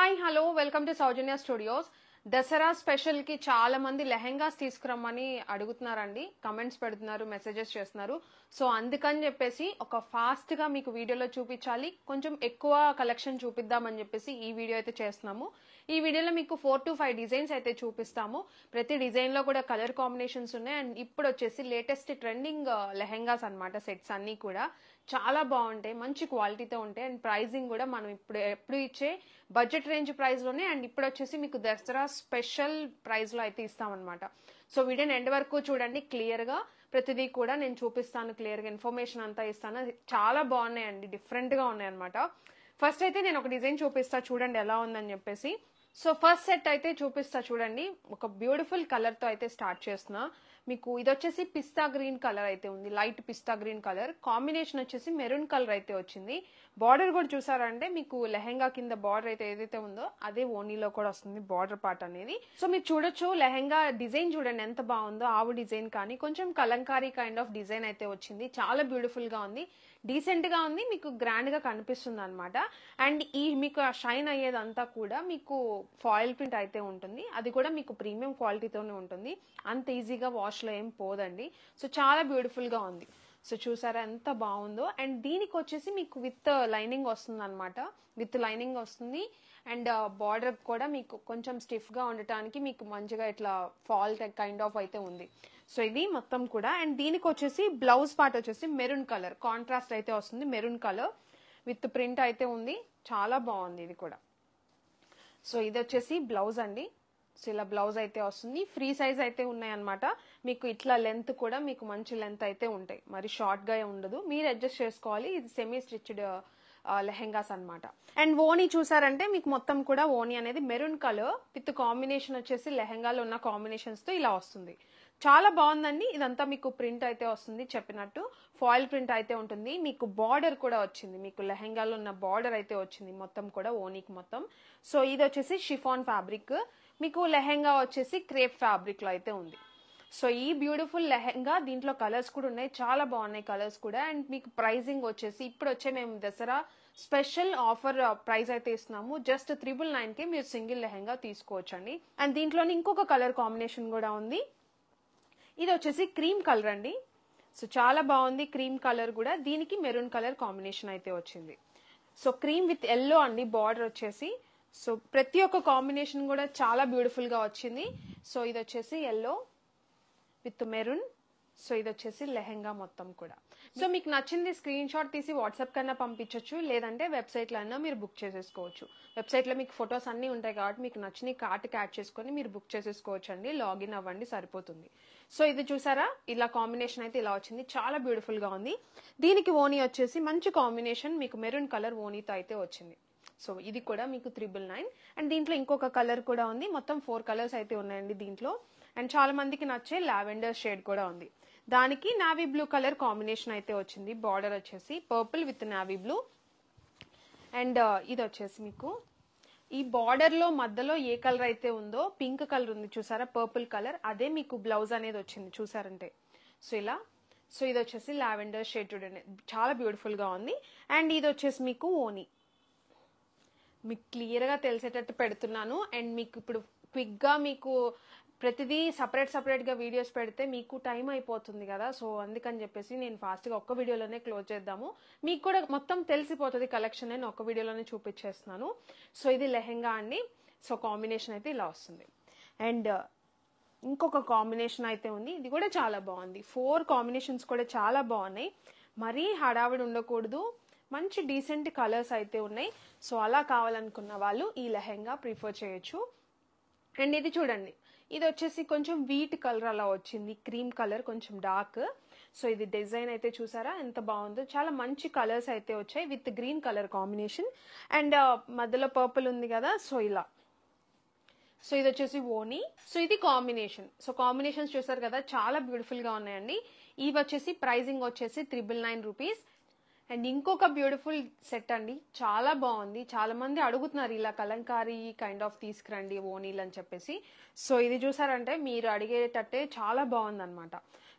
Hi hello welcome to Soujanya studios. Dasara special కి చాలా మంది లెహెంగాస్ తీసుకురమ్మని అడుగుతున్నారండి, కమెంట్స్ పెడుతున్నారు, మెసేజెస్ చేస్తున్నారు. సో అందుకని చెప్పేసి ఒక ఫాస్ట్ గా మీకు వీడియోలో చూపించాలి, కొంచెం ఎక్కువ కలెక్షన్ చూపిద్దామని చెప్పేసి ఈ వీడియో అయితే చేస్తున్నాము. ఈ వీడియోలో మీకు 4 to 5 డిజైన్స్ అయితే చూపిస్తాము. ప్రతి డిజైన్ లో కూడా కలర్ కాంబినేషన్స్ ఉన్నాయి. అండ్ ఇప్పుడు వచ్చేసి లేటెస్ట్ ట్రెండింగ్ లెహెంగాస్ అన్నమాట. సెట్స్ అన్ని కూడా చాలా బాగుంటాయి, మంచి క్వాలిటీతో ఉంటాయి. అండ్ ప్రైజింగ్ కూడా మనం ఎప్పుడు ఇచ్చే బడ్జెట్ రేంజ్ ప్రైస్ లోనే. అండ్ ఇప్పుడు వచ్చేసి మీకు దసరా స్పెషల్ ప్రైస్ లో అయితే ఇస్తామన్నమాట. సో వీడియోని ఎండ్ వరకు చూడండి, క్లియర్ గా ప్రతిదీ కూడా నేను చూపిస్తాను, క్లియర్ గా ఇన్ఫర్మేషన్ అంతా ఇస్తాను. చాలా బాగున్నాయండి, డిఫరెంట్ గా ఉన్నాయి అనమాట. ఫస్ట్ అయితే నేను ఒక డిజైన్ చూపిస్తా, చూడండి ఎలా ఉందని చెప్పేసి. సో ఫస్ట్ సెట్ అయితే చూపిస్తా చూడండి. ఒక బ్యూటిఫుల్ కలర్ తో అయితే స్టార్ట్ చేస్తున్నా. మీకు ఇది వచ్చేసి పిస్తా గ్రీన్ కలర్ అయితే ఉంది, లైట్ పిస్తా గ్రీన్ కలర్ కాంబినేషన్ వచ్చేసి మెరూన్ కలర్ అయితే వచ్చింది. బార్డర్ కూడా చూసారంటే మీకు లెహెంగా కింద బార్డర్ అయితే ఏదైతే ఉందో అదే ఓనీలో కూడా వస్తుంది బార్డర్ పార్ట్ అనేది. సో మీరు చూడొచ్చు లెహెంగా డిజైన్ చూడండి ఎంత బాగుందో. ఆవు డిజైన్ కానీ కొంచెం కలంకారీ కైండ్ ఆఫ్ డిజైన్ అయితే వచ్చింది. చాలా బ్యూటిఫుల్ గా ఉంది, డీసెంట్ గా ఉంది, మీకు గ్రాండ్ గా కనిపిస్తుంది అనమాట. అండ్ ఈ మీకు షైన్ అయ్యేదంతా కూడా మీకు ఫాయిల్ ప్రింట్ అయితే ఉంటుంది. అది కూడా మీకు ప్రీమియం క్వాలిటీతోనే ఉంటుంది, అంత ఈజీగా వాష్ లో ఏం పోదండి. సో చాలా బ్యూటిఫుల్ గా ఉంది. సో చూసారా ఎంత బాగుందో. అండ్ దీనికి వచ్చేసి మీకు విత్ లైనింగ్ వస్తుంది అనమాట, విత్ లైనింగ్ వస్తుంది. అండ్ బార్డర్ కూడా మీకు కొంచెం స్టిఫ్ గా ఉండటానికి మీకు మంచిగా ఇట్లా ఫాల్ కైండ్ ఆఫ్ అయితే ఉంది. సో ఇది మొత్తం కూడా. అండ్ దీనికి వచ్చేసి బ్లౌజ్ పార్ట్ వచ్చేసి మెరూన్ కలర్ కాంట్రాస్ట్ అయితే వస్తుంది, మెరూన్ కలర్ విత్ ప్రింట్ అయితే ఉంది. చాలా బాగుంది ఇది కూడా. సో ఇది వచ్చేసి బ్లౌజ్ అండి. సో ఇలా బ్లౌజ్ అయితే వస్తుంది. ఫ్రీ సైజ్ అయితే ఉన్నాయి అనమాట. మీకు ఇట్లా లెంత్ కూడా మీకు మంచి లెంత్ అయితే ఉంటాయి, మరి షార్ట్ గా ఉండదు, మీరు అడ్జస్ట్ చేసుకోవాలి. ఇది సెమీ స్టిచ్డ్ లెహెంగాస్ అనమాట. అండ్ ఓనీ చూసారంటే మీకు మొత్తం కూడా ఓనీ అనేది మెరూన్ కలర్ విత్ కాంబినేషన్ వచ్చేసి లెహెంగాలో ఉన్న కాంబినేషన్స్ తో ఇలా వస్తుంది. చాలా బాగుందండి. ఇదంతా మీకు ప్రింట్ అయితే వస్తుంది, చెప్పినట్టు ఫాయిల్ ప్రింట్ అయితే ఉంటుంది. మీకు బార్డర్ కూడా వచ్చింది, మీకు లెహెంగాలో ఉన్న బార్డర్ అయితే వచ్చింది మొత్తం కూడా ఓనీకి మొత్తం. సో ఇది వచ్చేసి షిఫాన్ ఫ్యాబ్రిక్, మీకు లెహెంగా వచ్చేసి క్రేప్ ఫ్యాబ్రిక్ లో అయితే ఉంది. సో ఈ బ్యూటిఫుల్ లెహెంగా దీంట్లో కలర్స్ కూడా ఉన్నాయి, చాలా బాగున్నాయి కలర్స్ కూడా. అండ్ మీకు ప్రైజింగ్ వచ్చేసి ఇప్పుడు వచ్చే మేము దసరా స్పెషల్ ఆఫర్ ప్రైస్ అయితే ఇస్తున్నాము. జస్ట్ 999 కి మీరు సింగిల్ లెహెంగా తీసుకోవచ్చండి. అండ్ దీంట్లోనే ఇంకొక కలర్ కాంబినేషన్ కూడా ఉంది. ఇది వచ్చేసి క్రీమ్ కలర్ అండి. సో చాలా బాగుంది క్రీమ్ కలర్ కూడా. దీనికి మెరూన్ కలర్ కాంబినేషన్ అయితే వచ్చింది. సో క్రీమ్ విత్ ఎల్లో అండి బార్డర్ వచ్చేసి. సో ప్రతి ఒక్క కాంబినేషన్ కూడా చాలా బ్యూటిఫుల్ గా వచ్చింది. సో ఇది వచ్చేసి ఎల్లో విత్ మెరూన్. సో ఇది వచ్చేసి లెహెంగా మొత్తం కూడా. సో మీకు నచ్చింది స్క్రీన్ షాట్ తీసి వాట్సాప్ కన్నా పంపించవచ్చు, లేదంటే వెబ్సైట్ లో అయినా మీరు బుక్ చేసేసుకోవచ్చు. వెబ్సైట్ లో మీకు ఫొటోస్ అన్ని ఉంటాయి కాబట్టి మీకు నచ్చిన కార్ట్కి యాడ్ చేసుకొని మీరు బుక్ చేసేసుకోవచ్చు అండి. లాగిన్ అవ్వండి సరిపోతుంది. సో ఇది చూసారా, ఇలా కాంబినేషన్ అయితే ఇలా వచ్చింది, చాలా బ్యూటిఫుల్ గా ఉంది. దీనికి ఓనీ వచ్చేసి మంచి కాంబినేషన్, మీకు మెరూన్ కలర్ ఓనీతో అయితే వచ్చింది. సో ఇది కూడా మీకు 999. అండ్ దీంట్లో ఇంకొక కలర్ కూడా ఉంది, మొత్తం 4 కలర్స్ అయితే ఉన్నాయండి దీంట్లో. అండ్ చాలా మందికి నచ్చే లావెండర్ షేడ్ కూడా ఉంది. దానికి నావీ బ్లూ కలర్ కాంబినేషన్ అయితే వచ్చింది. బార్డర్ వచ్చేసి purple with navy blue. And ఇది వచ్చేసి మీకు ఈ బార్డర్ లో మధ్యలో ఏ కలర్ అయితే ఉందో పింక్ కలర్ ఉంది చూసారా, పర్పుల్ కలర్, అదే మీకు బ్లౌజ్ అనేది వచ్చింది చూసారంటే. సో ఇలా. సో ఇది వచ్చేసి లావెండర్ షేడ్ చూడండి, చాలా బ్యూటిఫుల్ గా ఉంది. అండ్ ఇది వచ్చేసి మీకు ఓనీ, మీకు క్లియర్ గా తెలిసేటట్టు పెడుతున్నాను. అండ్ మీకు ఇప్పుడు క్విక్ గా మీకు ప్రతిదీ సపరేట్ గా వీడియోస్ పెడితే మీకు టైం అయిపోతుంది కదా. సో అందుకని చెప్పేసి నేను ఫాస్ట్ గా ఒక్క వీడియోలోనే క్లోజ్ చేద్దాము, మీకు కూడా మొత్తం తెలిసిపోతుంది కలెక్షన్. నేను ఒక్క వీడియోలోనే చూపించేస్తున్నాను. సో ఇది లెహెంగా అండి. సో కాంబినేషన్ అయితే ఇలా వస్తుంది. అండ్ ఇంకొక కాంబినేషన్ అయితే ఉంది, ఇది కూడా చాలా బాగుంది. 4 కాంబినేషన్స్ కూడా చాలా బాగున్నాయి, మరీ హడావిడి ఉండకూడదు, మంచి డీసెంట్ కలర్స్ అయితే ఉన్నాయి. సో అలా కావాలనుకున్న వాళ్ళు ఈ లెహెంగా ప్రిఫర్ చేయొచ్చు. అండ్ ఇది చూడండి, ఇది వచ్చేసి కొంచెం వీట్ కలర్ అలా వచ్చింది, క్రీమ్ కలర్ కొంచెం డార్క్. సో ఇది డిజైన్ అయితే చూసారా ఎంత బాగుందో, చాలా మంచి కలర్స్ అయితే వచ్చాయి with green colour combination. And మధ్యలో పర్పుల్ ఉంది కదా, సో ఇలా. సో ఇది వచ్చేసి ఓనీ. సో ఇది కాంబినేషన్. సో కాంబినేషన్స్ చూసారు కదా, చాలా బ్యూటిఫుల్ గా ఉన్నాయండి. ఇవి వచ్చేసి ప్రైజింగ్ వచ్చేసి 999 రూపీస్. అండ్ ఇంకొక బ్యూటిఫుల్ సెట్ అండి, చాలా బాగుంది. చాలా మంది అడుగుతున్నారు ఇలా కలంకారీ కైండ్ ఆఫ్ తీసుకురండి ఓనీలు అని చెప్పేసి. సో ఇది చూసారంటే మీరు అడిగేటట్టే చాలా బాగుంది అనమాట.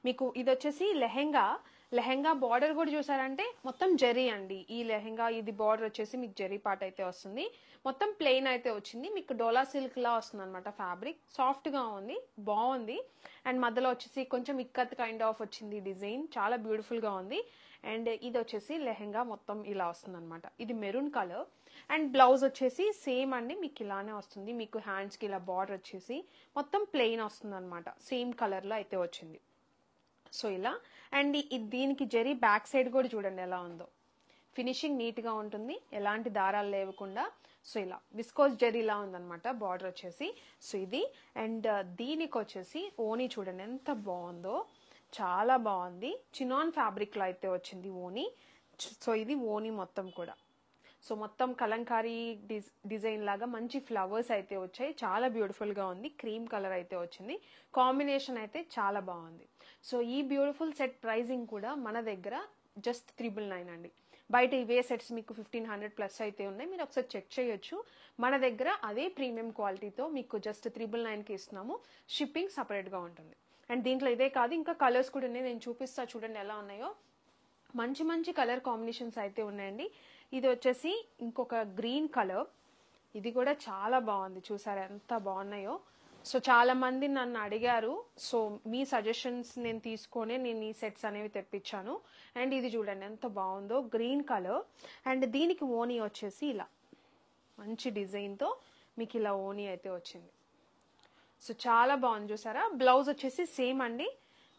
మీకు ఇది వచ్చేసి లెహెంగా లెహెంగా బార్డర్ కూడా చూసారంటే మొత్తం జరీ అండి. ఈ లెహెంగా ఇది బార్డర్ వచ్చేసి మీకు జరీ పార్ట్ అయితే వస్తుంది. మొత్తం ప్లెయిన్ అయితే వచ్చింది. మీకు డోలా సిల్క్ లా వస్తుంది అనమాట. ఫ్యాబ్రిక్ సాఫ్ట్ గా ఉంది, బాగుంది. అండ్ మధ్యలో వచ్చేసి కొంచెం ఇక్కత్ కైండ్ ఆఫ్ వచ్చింది డిజైన్, చాలా బ్యూటిఫుల్ గా ఉంది. అండ్ ఇది వచ్చేసి లెహెంగా మొత్తం ఇలా వస్తుంది అనమాట. ఇది మెరూన్ కలర్. అండ్ బ్లౌజ్ వచ్చేసి సేమ్ అండి, మీకు ఇలానే వస్తుంది. మీకు హ్యాండ్స్ కి ఇలా బార్డర్ వచ్చేసి మొత్తం ప్లెయిన్ వస్తుంది అనమాట. సేమ్ కలర్ లో అయితే వచ్చింది. సో ఇలా. అండ్ దీనికి జరీ బ్యాక్ సైడ్ కూడా చూడండి ఎలా ఉందో. ఫినిషింగ్ నీట్ గా ఉంటుంది, ఎలాంటి దారాలు లేకుండా. సో ఇలా విస్కోస్ జరీలా ఉందన్నమాట బార్డర్ వచ్చేసి. సో ఇది. అండ్ దీనికి వచ్చేసి ఓనీ చూడండి ఎంత బాగుందో, చాలా బాగుంది. చినాన్ ఫ్యాబ్రిక్ లో అయితే వచ్చింది ఓనీ. సో ఇది ఓనీ మొత్తం కూడా. సో మొత్తం కలంకారీ డిజైన్ లాగా మంచి ఫ్లవర్స్ అయితే వచ్చాయి, చాలా బ్యూటిఫుల్ గా ఉంది. క్రీమ్ కలర్ అయితే వచ్చింది, కాంబినేషన్ అయితే చాలా బాగుంది. సో ఈ బ్యూటిఫుల్ సెట్ ప్రైజింగ్ కూడా మన దగ్గర జస్ట్ 999 అండి. బయట ఇవే సెట్స్ మీకు 1500 ప్లస్ అయితే ఉన్నాయి, మీరు ఒకసారి చెక్ చేయొచ్చు. మన దగ్గర అదే ప్రీమియం క్వాలిటీతో మీకు జస్ట్ 999కి ఇస్తున్నాము. షిప్పింగ్ సపరేట్ గా ఉంటుంది. అండ్ దీంట్లో ఇదే కాదు, ఇంకా కలర్స్ కూడా ఉన్నాయి, నేను చూపిస్తా చూడండి ఎలా ఉన్నాయో. మంచి మంచి కలర్ కాంబినేషన్స్ అయితే ఉన్నాయండి. ఇది వచ్చేసి ఇంకొక గ్రీన్ కలర్, ఇది కూడా చాలా బాగుంది. చూసారా ఎంత బాగున్నాయో. సో చాలా మంది నన్ను అడిగారు, సో మీ సజెషన్స్ నేను తీసుకొని నేను ఈ సెట్స్ అనేవి తెప్పించాను. అండ్ ఇది చూడండి ఎంత బాగుందో, గ్రీన్ కలర్. అండ్ దీనికి ఓనీ వచ్చేసి ఇలా మంచి డిజైన్తో మీకు ఇలా ఓనీ అయితే వచ్చింది. సో చాలా బాగుంది చూసారా. బ్లౌజ్ వచ్చేసి సేమ్ అండి,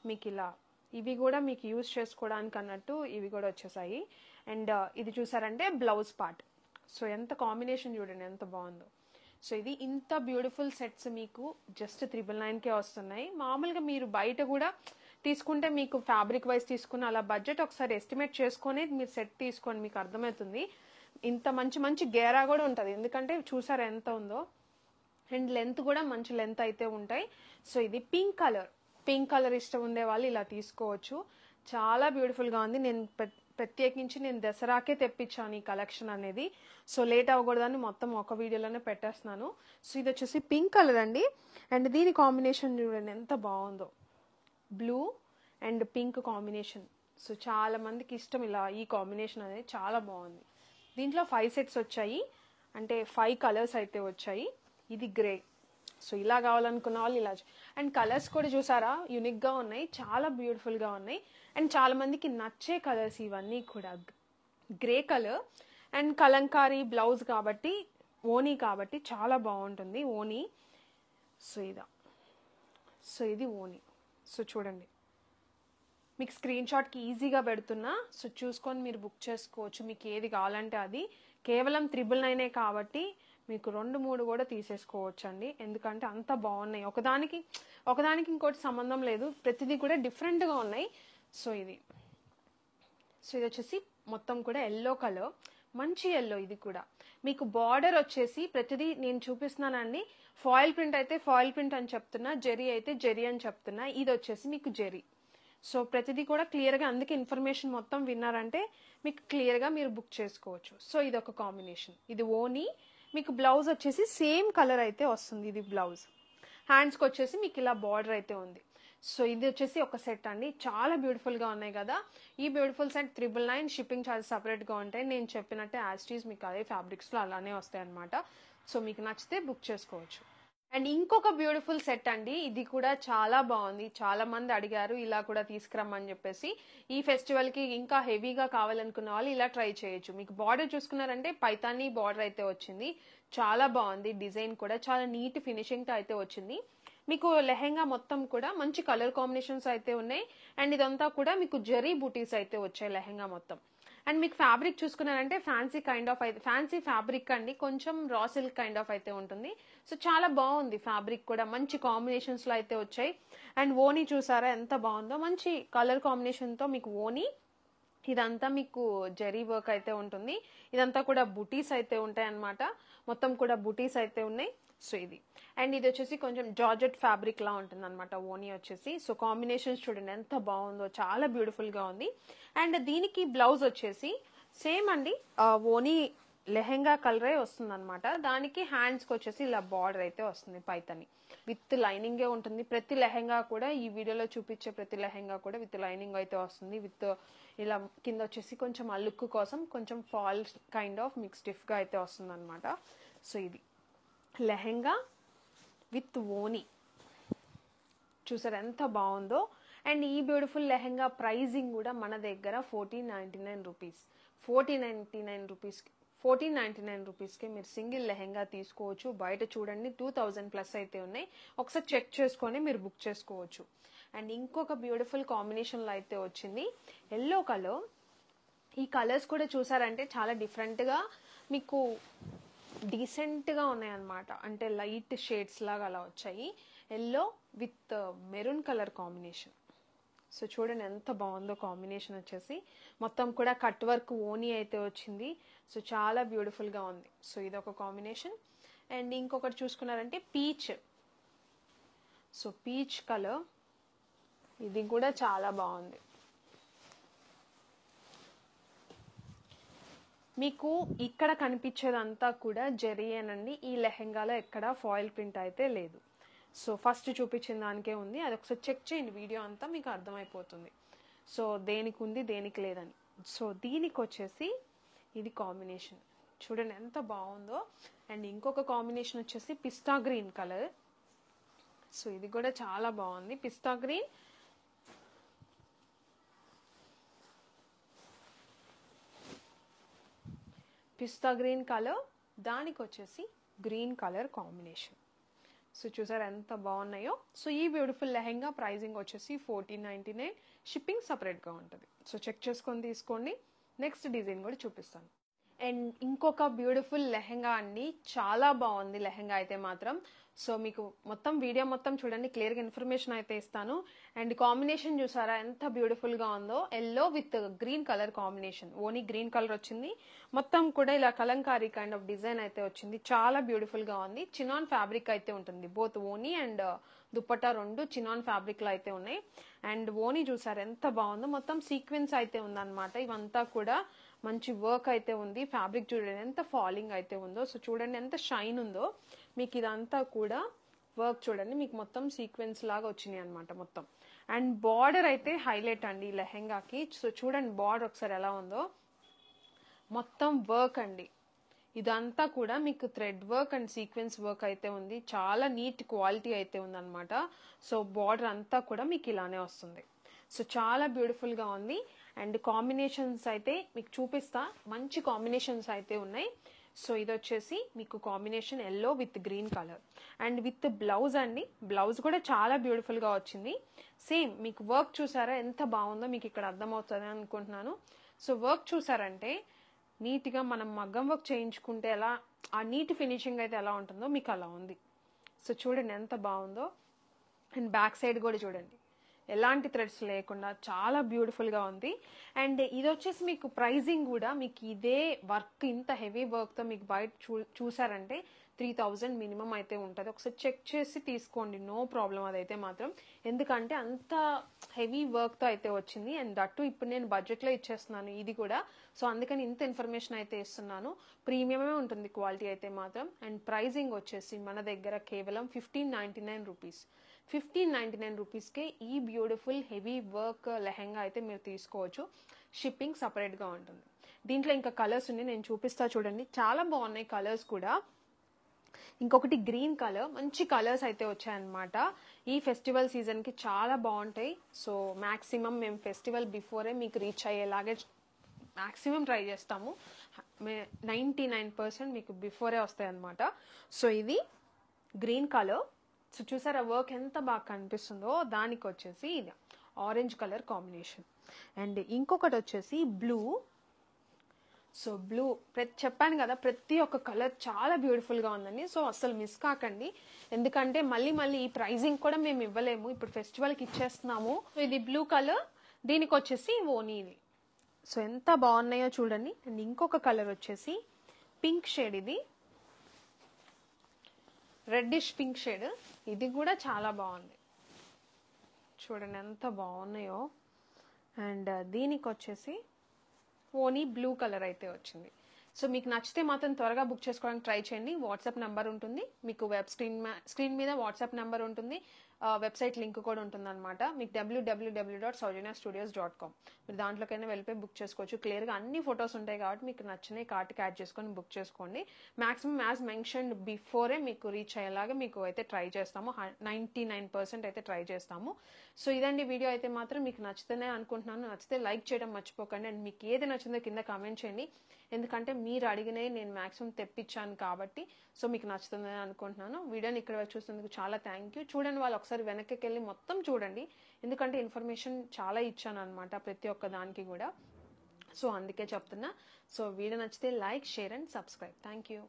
మీకు ఇలా ఇవి కూడా మీకు యూజ్ చేసుకోవడానికి అన్నట్టు ఇవి కూడా వచ్చేసాయి. అండ్ ఇది చూసారంటే బ్లౌజ్ పార్ట్. సో ఎంత కాంబినేషన్ చూడండి ఎంత బాగుందో. సో ఇది ఇంత బ్యూటిఫుల్ సెట్స్ మీకు జస్ట్ 999కే వస్తున్నాయి. మామూలుగా మీరు బయట కూడా తీసుకుంటే మీకు ఫ్యాబ్రిక్ వైజ్ తీసుకున్న అలా బడ్జెట్ ఒకసారి ఎస్టిమేట్ చేసుకొని మీరు సెట్ తీసుకోండి, మీకు అర్థమవుతుంది. ఇంత మంచి మంచి గేరా కూడా ఉంటుంది, ఎందుకంటే చూసారా ఎంత ఉందో. అండ్ లెంత్ కూడా మంచి లెంత్ అయితే ఉంటాయి. సో ఇది పింక్ కలర్, పింక్ కలర్ ఇష్టం ఉండే వాళ్ళు ఇలా తీసుకోవచ్చు. చాలా బ్యూటిఫుల్ గా ఉంది. నేను ప్రత్యేకించి నేను దసరాకే తెప్పించాను ఈ కలెక్షన్ అనేది. సో లేట్ అవ్వకూడదని మొత్తం ఒక వీడియోలోనే పెట్టేస్తున్నాను. సో ఇది వచ్చేసి పింక్ కలర్ అండి. అండ్ దీని కాంబినేషన్ చూడండి ఎంత బాగుందో, blue and pink combination. So చాలా మందికి ఇష్టం ఇలా ఈ కాంబినేషన్ అనేది, చాలా బాగుంది. దీంట్లో 5 సెట్స్ వచ్చాయి, అంటే 5 కలర్స్ అయితే వచ్చాయి. ఇది గ్రే. సో ఇలా కావాలనుకున్న వాళ్ళు ఇలా. అండ్ కలర్స్ కూడా చూసారా యూనిక్ గా ఉన్నాయి, చాలా బ్యూటిఫుల్ గా ఉన్నాయి. అండ్ చాలా మందికి నచ్చే కలర్స్ ఇవన్నీ కూడా. Grey colour and Kalamkari blouse కాబట్టి, ఓనీ కాబట్టి చాలా బాగుంటుంది ఓనీ. సో ఇదా, సో ఇది ఓనీ. సో చూడండి మీకు స్క్రీన్ షాట్కి ఈజీగా పెడుతున్నా, సో చూసుకొని మీరు బుక్ చేసుకోవచ్చు. మీకు ఏది కావాలంటే అది. కేవలం 999 కాబట్టి మీకు 2-3 కూడా తీసేసుకోవచ్చు అండి, ఎందుకంటే అంత బాగున్నాయి. ఒకదానికి ఇంకోటి సంబంధం లేదు, ప్రతిదీ కూడా డిఫరెంట్గా ఉన్నాయి. సో ఇది వచ్చేసి మొత్తం కూడా ఎల్లో కలర్, మంచి ఎల్లో. ఇది కూడా మీకు బార్డర్ వచ్చేసి ప్రతిదీ నేను చూపిస్తున్నానండి. ఫాయిల్ ప్రింట్ అయితే ఫాయిల్ ప్రింట్ అని చెప్తున్నా, జెరీ అయితే జెరీ అని చెప్తున్నా. ఇది వచ్చేసి మీకు జెరీ. సో ప్రతిదీ కూడా క్లియర్గా, అందుకే ఇన్ఫర్మేషన్ మొత్తం విన్నారంటే మీకు క్లియర్గా మీరు బుక్ చేసుకోవచ్చు. సో ఇది ఒక కాంబినేషన్. ఇది ఓనీ. మీకు బ్లౌజ్ వచ్చేసి సేమ్ కలర్ అయితే వస్తుంది. ఇది బ్లౌజ్. హ్యాండ్స్కి వచ్చేసి మీకు ఇలా బార్డర్ అయితే ఉంది. సో ఇది వచ్చేసి ఒక సెట్ అండి, చాలా బ్యూటిఫుల్గా ఉన్నాయి కదా. ఈ బ్యూటిఫుల్ సెట్ 999, షిప్పింగ్ ఛార్జ్ సపరేట్గా ఉంటాయి. నేను చెప్పినట్టే యాస్టీస్ మీకు అదే ఫ్యాబ్రిక్స్లో అలానే వస్తాయి అనమాట. సో మీకు నచ్చితే బుక్ చేసుకోవచ్చు. అండ్ ఇంకొక బ్యూటిఫుల్ సెట్ అండి, ఇది కూడా చాలా బాగుంది. చాలా మంది అడిగారు ఇలా కూడా తీసుకురమ్మని చెప్పేసి. ఈ ఫెస్టివల్ కి ఇంకా హెవీగా కావాలనుకున్న వాళ్ళు ఇలా ట్రై చేయొచ్చు. మీకు బార్డర్ చూసుకున్నారంటే పైతానీ బార్డర్ అయితే వచ్చింది, చాలా బాగుంది. డిజైన్ కూడా చాలా నీట్ ఫినిషింగ్ తో అయితే వచ్చింది. మీకు లెహెంగా మొత్తం కూడా మంచి కలర్ కాంబినేషన్స్ అయితే ఉన్నాయి. అండ్ ఇదంతా కూడా మీకు జరీ బూటీస్ అయితే వచ్చాయి లెహెంగా మొత్తం. అండ్ మీకు ఫ్యాబ్రిక్ చూసుకున్నారంటే ఫ్యాన్సీ కైండ్ ఆఫ్ అయితే, ఫ్యాన్సీ ఫ్యాబ్రిక్ అండి, కొంచెం రా సిల్క్ కైండ్ ఆఫ్ అయితే ఉంటుంది. సో చాలా బాగుంది ఫ్యాబ్రిక్ కూడా, మంచి కాంబినేషన్స్ లో అయితే వచ్చాయి. అండ్ ఓనీ చూసారా ఎంత బాగుందో, మంచి కలర్ కాంబినేషన్ తో మీకు ఓనీ. ఇదంతా మీకు జరీ వర్క్ అయితే ఉంటుంది, ఇదంతా కూడా బుటీస్ అయితే ఉంటాయి అన్నమాట. మొత్తం కూడా బుటీస్ అయితే ఉన్నాయి. సో ఇది. అండ్ ఇది వచ్చేసి కొంచెం జార్జెట్ ఫ్యాబ్రిక్ లా ఉంటుంది అనమాట ఓనీ వచ్చేసి. సో కాంబినేషన్స్ చూడండి ఎంత బాగుందో, చాలా బ్యూటిఫుల్ గా ఉంది. అండ్ దీనికి బ్లౌజ్ వచ్చేసి సేమ్ అండి, ఓనీ లెహెంగా కలరే వస్తుంది అనమాట. దానికి హ్యాండ్స్కి వచ్చేసి ఇలా బార్డర్ అయితే వస్తుంది పైతని, విత్ లైనింగే ఉంటుంది. ప్రతి లెహెంగా కూడా ఈ వీడియోలో చూపించే ప్రతి లెహెంగా కూడా విత్ లైనింగ్ అయితే వస్తుంది. విత్ ఇలా కింద వచ్చేసి కొంచెం అల్లుక్ కోసం కొంచెం ఫాల్స్ కైండ్ ఆఫ్ మిక్స్ స్టిఫ్గా అయితే వస్తుంది అనమాట. సో ఇది లెహెంగా విత్ ఓనీ, చూసారు ఎంత బాగుందో. అండ్ ఈ బ్యూటిఫుల్ లెహెంగా ప్రైజింగ్ కూడా మన దగ్గర 1499 రూపీస్. 1499 రూపీస్కి మీరు సింగిల్ లెహెంగా తీసుకోవచ్చు. బయట చూడండి 2000 ప్లస్ అయితే ఉన్నాయి. ఒకసారి చెక్ చేసుకొని మీరు బుక్ చేసుకోవచ్చు. అండ్ ఇంకొక బ్యూటిఫుల్ కాంబినేషన్లో అయితే వచ్చింది ఎల్లో కలర్. ఈ కలర్స్ కూడా చూసారంటే చాలా డిఫరెంట్గా మీకు డీసెంట్గా ఉన్నాయన్నమాట. అంటే లైట్ షేడ్స్ లాగా అలా వచ్చాయి. Yellow with maroon colour combination. So చూడండి ఎంత బాగుందో కాంబినేషన్ వచ్చేసి. మొత్తం కూడా కట్ వర్క్ ఓనీ అయితే వచ్చింది. సో చాలా బ్యూటిఫుల్గా ఉంది. సో ఇదొక కాంబినేషన్. అండ్ ఇంకొకటి చూసుకున్నారంటే పీచ్. సో పీచ్ కలర్, ఇది కూడా చాలా బాగుంది. మీకు ఇక్కడ కనిపించేదంతా కూడా జరీయేనండి. ఈ లెహెంగాలో ఎక్కడ ఫాయిల్ ప్రింట్ అయితే లేదు. సో ఫస్ట్ చూపించిన దానికే ఉంది. అది ఒకసారి చెక్ చేయండి, వీడియో అంతా మీకు అర్థమైపోతుంది. సో దేనికి ఉంది దేనికి లేదని. సో దీనికి వచ్చేసి ఇది కాంబినేషన్ చూడండి ఎంత బాగుందో. అండ్ ఇంకొక కాంబినేషన్ వచ్చేసి పిస్తా గ్రీన్ కలర్. సో ఇది కూడా చాలా బాగుంది. పిస్తా గ్రీన్ కలర్, దానికి వచ్చేసి గ్రీన్ కలర్ కాంబినేషన్. సో చూసారు ఎంత బాగున్నాయో. సో ఈ బ్యూటిఫుల్ లెహెంగా ప్రైజింగ్ వచ్చేసి 1499, షిప్పింగ్ సపరేట్గా ఉంటుంది. సో చెక్ చేసుకొని తీసుకోండి. నెక్స్ట్ డిజైన్ కూడా చూపిస్తాను. అండ్ ఇంకొక బ్యూటిఫుల్ లెహెంగా అండి, చాలా బాగుంది లెహెంగా అయితే మాత్రం. సో మీకు మొత్తం వీడియో మొత్తం చూడండి, క్లియర్గా ఇన్ఫర్మేషన్ అయితే ఇస్తాను. అండ్ కాంబినేషన్ చూసారా ఎంత బ్యూటిఫుల్గా ఉందో. Yellow with green colour combination, ఓనీ గ్రీన్ కలర్ వచ్చింది. మొత్తం కూడా ఇలా కలంకారీ కైండ్ ఆఫ్ డిజైన్ అయితే వచ్చింది. చాలా బ్యూటిఫుల్గా ఉంది. చినాన్ ఫ్యాబ్రిక్ అయితే ఉంటుంది. బోత్ ఓనీ అండ్ దుపట్టా రెండు చినాన్ ఫ్యాబ్రిక్లో అయితే ఉన్నాయి. అండ్ ఓనీ చూసారు ఎంత బాగుందో. మొత్తం సీక్వెన్స్ అయితే ఉందన్నమాట. ఇవంతా కూడా మంచి వర్క్ అయితే ఉంది. ఫ్యాబ్రిక్ చూడండి ఎంత ఫాలింగ్ అయితే ఉందో. సో చూడండి ఎంత షైన్ ఉందో. మీకు ఇదంతా కూడా వర్క్ చూడండి, మీకు మొత్తం సీక్వెన్స్ లాగా వచ్చినాయి అనమాట మొత్తం. అండ్ బార్డర్ అయితే హైలైట్ అండి ఈ లెహెంగాకి. సో చూడండి బార్డర్ ఒకసారి ఎలా ఉందో. మొత్తం వర్క్ అండి, ఇదంతా కూడా మీకు thread work and sequence work అయితే ఉంది. చాలా నీట్ క్వాలిటీ అయితే ఉందన్నమాట. సో బార్డర్ అంతా కూడా మీకు ఇలానే వస్తుంది. సో చాలా బ్యూటిఫుల్గా ఉంది. అండ్ కాంబినేషన్స్ అయితే మీకు చూపిస్తా, మంచి కాంబినేషన్స్ అయితే ఉన్నాయి. సో ఇది వచ్చేసి మీకు combination yellow with green colour and with blouse అండి. బ్లౌజ్ కూడా చాలా బ్యూటిఫుల్గా వచ్చింది. సేమ్ మీకు వర్క్ చూసారా ఎంత బాగుందో, మీకు ఇక్కడ అర్థమవుతుంది అనుకుంటున్నాను. సో వర్క్ చూసారంటే నీట్గా మనం మగ్గం వర్క్ చేయించుకుంటే ఎలా ఆ నీట్ ఫినిషింగ్ అయితే ఎలా ఉంటుందో మీకు అలా ఉంది. సో చూడండి ఎంత బాగుందో. అండ్ బ్యాక్ సైడ్ కూడా చూడండి ఎలాంటి థ్రెడ్స్ లేకుండా చాలా బ్యూటిఫుల్గా ఉంది. అండ్ ఇది వచ్చేసి మీకు ప్రైజింగ్ కూడా మీకు ఇదే వర్క్ ఇంత హెవీ వర్క్తో మీకు బయట చూసారంటే 3000 మినిమం అయితే ఉంటుంది. ఒకసారి చెక్ చేసి తీసుకోండి, నో ప్రాబ్లం అదైతే మాత్రం. ఎందుకంటే అంత హెవీ వర్క్తో అయితే వచ్చింది. అండ్ దట్టు ఇప్పుడు నేను బడ్జెట్లో ఇచ్చేస్తున్నాను ఇది కూడా. సో అందుకని ఇంత ఇన్ఫర్మేషన్ అయితే ఇస్తున్నాను. ప్రీమియమే ఉంటుంది క్వాలిటీ అయితే మాత్రం. అండ్ ప్రైజింగ్ వచ్చేసి మన దగ్గర కేవలం 1599 రూపీస్. 1599 రూపీస్కే ఈ బ్యూటిఫుల్ హెవీ వర్క్ లెహెంగా అయితే మీరు తీసుకోవచ్చు. షిప్పింగ్ సపరేట్గా ఉంటుంది. దీంట్లో ఇంకా కలర్స్ ఉన్నాయి, నేను చూపిస్తా చూడండి. చాలా బాగున్నాయి కలర్స్ కూడా. ఇంకొకటి గ్రీన్ కలర్, మంచి కలర్స్ అయితే వచ్చాయన్నమాట. ఈ ఫెస్టివల్ సీజన్కి చాలా బాగుంటాయి. సో మ్యాక్సిమం మేము ఫెస్టివల్ బిఫోరే మీకు రీచ్ అయ్యేలాగే మ్యాక్సిమం ట్రై చేస్తాము. 99% మీకు బిఫోరే వస్తాయి అన్నమాట. సో ఇది గ్రీన్ కలర్. సో చూసారా వర్క్ ఎంత బాగా కనిపిస్తుందో. దానికి వచ్చేసి ఇది ఆరెంజ్ కలర్ కాంబినేషన్. అండ్ ఇంకొకటి వచ్చేసి బ్లూ. సో బ్లూ చెప్పాను కదా ప్రతి ఒక్క కలర్ చాలా బ్యూటిఫుల్గా ఉందండి. సో అస్సలు మిస్ కాకండి, ఎందుకంటే మళ్ళీ ఈ ప్రైజింగ్ కూడా మేము ఇవ్వలేము. ఇప్పుడు ఫెస్టివల్కి ఇచ్చేస్తున్నాము. ఇది బ్లూ కలర్, దీనికి వచ్చేసి ఓనీది. సో ఎంత బాగున్నాయో చూడండి. అండ్ ఇంకొక కలర్ వచ్చేసి పింక్ షేడ్, ఇది రెడ్డిష్ పింక్ షేడ్. ఇది కూడా చాలా బాగుంది, చూడండి ఎంత బాగున్నాయో. అండ్ దీనికి వచ్చేసి ఓనీ బ్లూ కలర్ అయితే వచ్చింది. సో మీకు నచ్చితే మాత్రం త్వరగా బుక్ చేసుకోవడానికి ట్రై చేయండి. వాట్సాప్ నెంబర్ ఉంటుంది మీకు, స్క్రీన్ మీద వాట్సాప్ నెంబర్ ఉంటుంది, వెబ్సైట్ లింక్ కూడా ఉంటుంది అనమాట. మీకు www.saujanya-studios.com మీరు దాంట్లోకైనా వెళ్ళిపోయి బుక్ చేసుకోవచ్చు. క్లియర్గా అన్ని ఫొటోస్ ఉంటాయి కాబట్టి మీకు నచ్చినవి కార్ట్కి యాడ్ చేసుకొని బుక్ చేసుకోండి. మాక్సిమం యాజ్ మెన్షన్డ్ బిఫోరే మీకు రీచ్ అయ్యేలాగా మీకు అయితే ట్రై చేస్తాము. 99% అయితే ట్రై చేస్తాము. సో ఇదండి వీడియో అయితే మాత్రం మీకు నచ్చితేనే అనుకుంటున్నాను. నచ్చితే లైక్ చేయడం మర్చిపోకండి. అండ్ మీకు ఏది నచ్చిందో కింద కామెంట్ చేయండి. ఎందుకంటే మీరు అడిగినవి నేను మాక్సిమం తెప్పించాను కాబట్టి సో మీకు నచ్చుతుందని అనుకుంటున్నాను. వీడియోని ఇక్కడ వరకు చూసినందుకు చాలా థ్యాంక్ యూ. చూడండి వాళ్ళు ఒకసారి వెనక్కి వెళ్ళి మొత్తం చూడండి, ఎందుకంటే ఇన్ఫర్మేషన్ చాలా ఇచ్చాను అనమాట ప్రతి ఒక్క దానికి కూడా. సో అందుకే చెప్తున్నా. సో వీడియో నచ్చితే like, share and subscribe. Thank you.